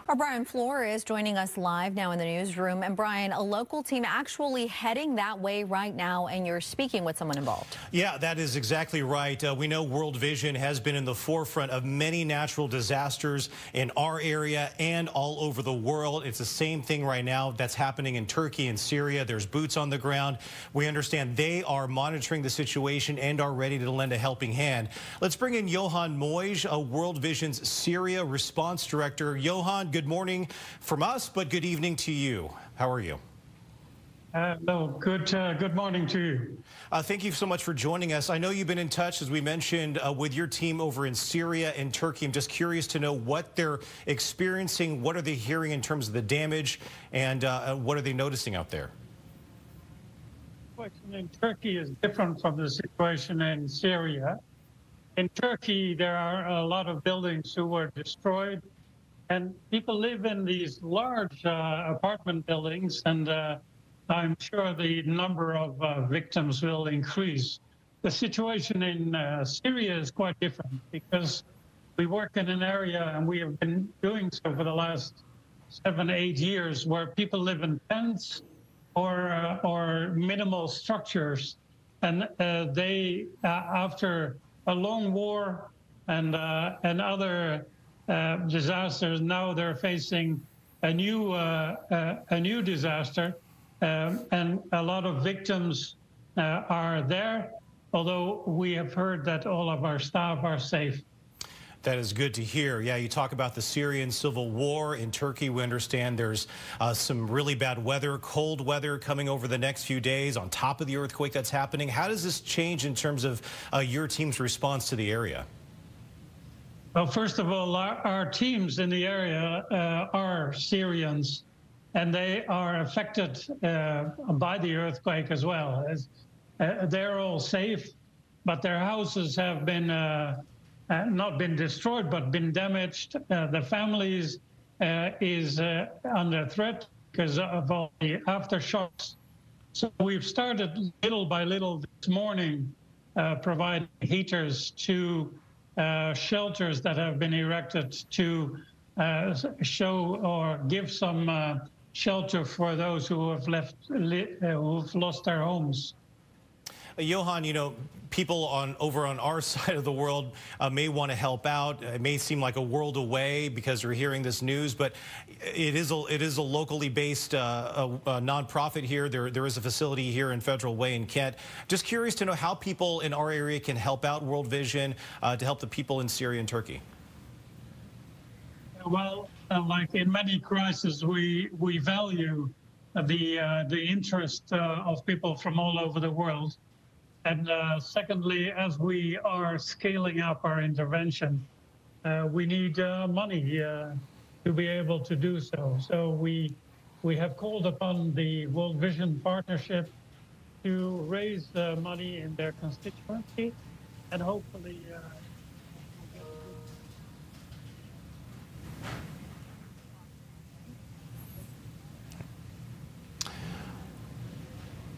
Our Brian Flores is joining us live now in the newsroom. And Brian, a local team actually heading that way right now, and you're speaking with someone involved. Yeah, that is exactly right. We know World Vision has been in the forefront of many natural disasters in our area and all over the world. It's the same thing right now that's happening in Turkey and Syria. There's boots on the ground. We understand they are monitoring the situation and are ready to lend a helping hand. Let's bring in Johan Moj, World Vision's Syria Response Director. Johan, good morning from us, but good evening to you. How are you? Hello, good morning to you. Thank you so much for joining us. I know you've been in touch, as we mentioned, with your team over in Syria and Turkey. I'm just curious to know what they're experiencing, what are they hearing in terms of the damage, and what are they noticing out there? The situation in Turkey is different from the situation in Syria. In Turkey, there are a lot of buildings who were destroyed, and people live in these large apartment buildings, and I'm sure the number of victims will increase. The situation in Syria is quite different because we work in an area, and we have been doing so for the last 7, 8 years, where people live in tents or minimal structures, and they after a long war and other disasters, now they're facing a new disaster, and a lot of victims are there, although we have heard that all of our staff are safe. That is good to hear. Yeah, you talk about the Syrian civil war. In Turkey, we understand there's some really bad weather, cold weather coming over the next few days on top of the earthquake that's happening. How does this change in terms of your team's response to the area? Well, first of all, our teams in the area are Syrians, and they are affected by the earthquake as well. They're all safe, but their houses have been not been destroyed, but been damaged. The families is under threat because of all the aftershocks. So we've started little by little this morning providing heaters to shelters that have been erected to show or give some shelter for those who have who've lost their homes. Johan, you know, people over on our side of the world may want to help out. It may seem like a world away because you're hearing this news, but it is a locally based nonprofit here. There is a facility here in Federal Way in Kent. Just curious to know how people in our area can help out World Vision to help the people in Syria and Turkey. Well, like in many crises, we value the interest of people from all over the world. And secondly, as we are scaling up our intervention, we need money to be able to do so. So we have called upon the World Vision Partnership to raise money in their constituency, and hopefully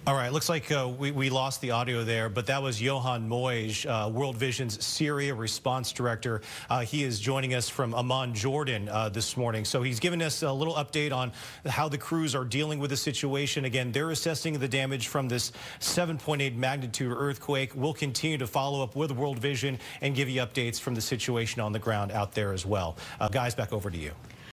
All right, looks like we lost the audio there, but that was Johan Moj, World Vision's Syria Response Director. He is joining us from Amman, Jordan this morning. So he's given us a little update on how the crews are dealing with the situation. Again, they're assessing the damage from this 7.8 magnitude earthquake. We'll continue to follow up with World Vision and give you updates from the situation on the ground out there as well. Guys, back over to you.